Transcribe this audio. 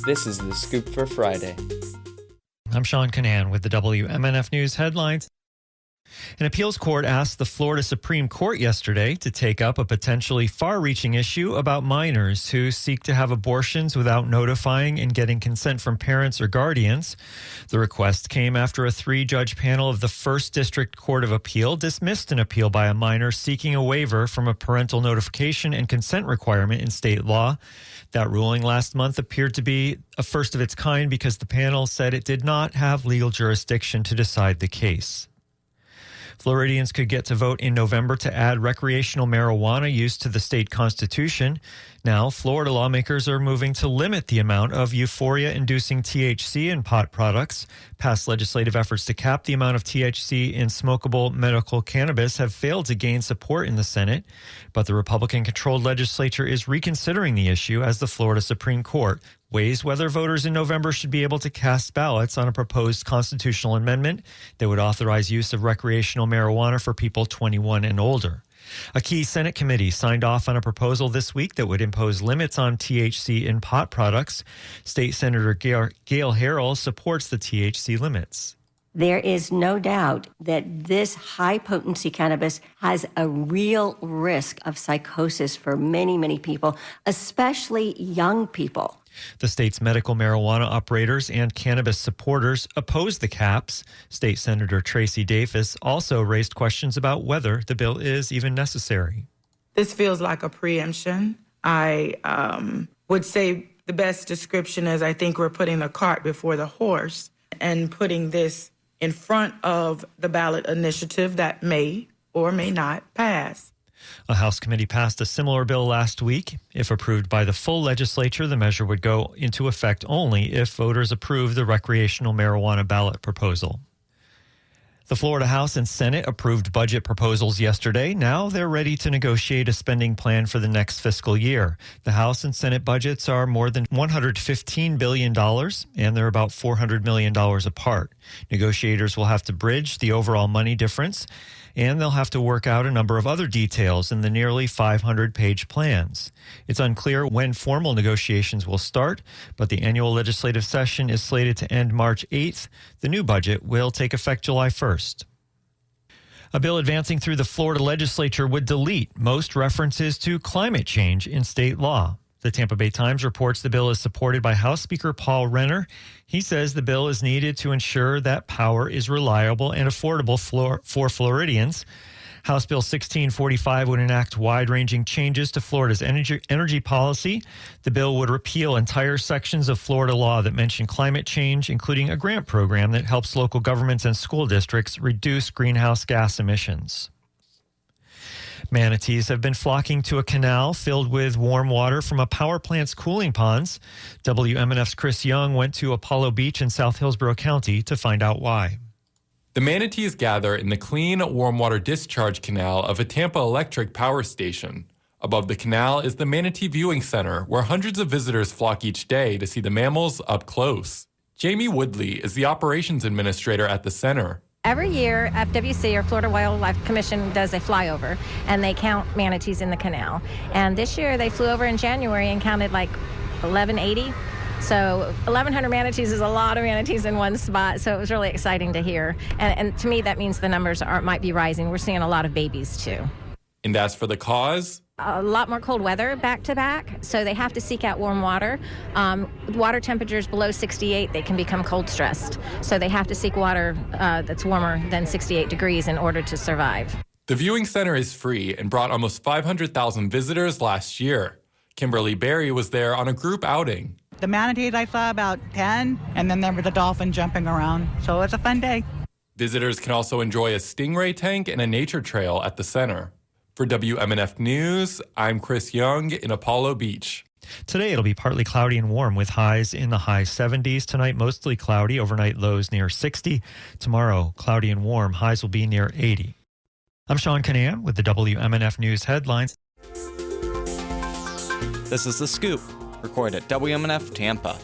This is The Scoop for Friday. I'm Sean Canan with the WMNF News headlines. An appeals court asked the Florida Supreme Court yesterday to take up a potentially far-reaching issue about minors who seek to have abortions without notifying and getting consent from parents or guardians. The request came after a 3-judge panel of the 1st District Court of Appeal dismissed an appeal by a minor seeking a waiver from a parental notification and consent requirement in state law. That ruling last month appeared to be a first of its kind because the panel said it did not have legal jurisdiction to decide the case. Floridians could get to vote in November to add recreational marijuana use to the state constitution. Now, Florida lawmakers are moving to limit the amount of euphoria-inducing THC in pot products. Past legislative efforts to cap the amount of THC in smokable medical cannabis have failed to gain support in the Senate, but the Republican-controlled legislature is reconsidering the issue as the Florida Supreme Court weighs whether voters in November should be able to cast ballots on a proposed constitutional amendment that would authorize use of recreational marijuana for people 21 and older. A key Senate committee signed off on a proposal this week that would impose limits on THC in pot products. State Senator Gail Harrell supports the THC limits. There is no doubt that this high-potency cannabis has a real risk of psychosis for many, many people, especially young people. The state's medical marijuana operators and cannabis supporters oppose the caps. State Senator Tracy Davis also raised questions about whether the bill is even necessary. This feels like a preemption. I would say the best description is I think we're putting the cart before the horse and putting this in front of the ballot initiative that may or may not pass. A House committee passed a similar bill last week. If approved by the full legislature, the measure would go into effect only if voters approve the recreational marijuana ballot proposal. The Florida House and Senate approved budget proposals yesterday. Now they're ready to negotiate a spending plan for the next fiscal year. The House and Senate budgets are more than $115 billion, and they're about $400 million apart. Negotiators will have to bridge the overall money difference, and they'll have to work out a number of other details in the nearly 500-page plans. It's unclear when formal negotiations will start, but the annual legislative session is slated to end March 8th. The new budget will take effect July 1st. A bill advancing through the Florida legislature would delete most references to climate change in state law. The Tampa Bay Times reports the bill is supported by House Speaker Paul Renner. He says the bill is needed to ensure that power is reliable and affordable for Floridians. House Bill 1645 would enact wide-ranging changes to Florida's energy policy. The bill would repeal entire sections of Florida law that mention climate change, including a grant program that helps local governments and school districts reduce greenhouse gas emissions. Manatees have been flocking to a canal filled with warm water from a power plant's cooling ponds. WMNF's Chris Young went to Apollo Beach in South Hillsborough County to find out why. The manatees gather in the clean, warm water discharge canal of a Tampa electric power station. Above the canal is the Manatee Viewing Center, where hundreds of visitors flock each day to see the mammals up close. Jamie Woodley is the operations administrator at the center. Every year, FWC, or Florida Wildlife Commission, does a flyover, and they count manatees in the canal. And this year, they flew over in January and counted like 1180. So 1,100 manatees is a lot of manatees in one spot, so it was really exciting to hear. And to me, that means the numbers might be rising. We're seeing a lot of babies, too. And as for the cause? A lot more cold weather back to back, so they have to seek out warm water. With water temperatures below 68, they can become cold stressed. So they have to seek water that's warmer than 68 degrees in order to survive. The viewing center is free and brought almost 500,000 visitors last year. Kimberly Berry was there on a group outing. The manatees, I saw about 10, and then there was a dolphin jumping around. So it's a fun day. Visitors can also enjoy a stingray tank and a nature trail at the center. For WMNF News, I'm Chris Young in Apollo Beach. Today it'll be partly cloudy and warm with highs in the high 70s. Tonight mostly cloudy, overnight lows near 60. Tomorrow cloudy and warm, highs will be near 80. I'm Sean Canan with the WMNF News headlines. This is The Scoop, recorded at WMNF Tampa.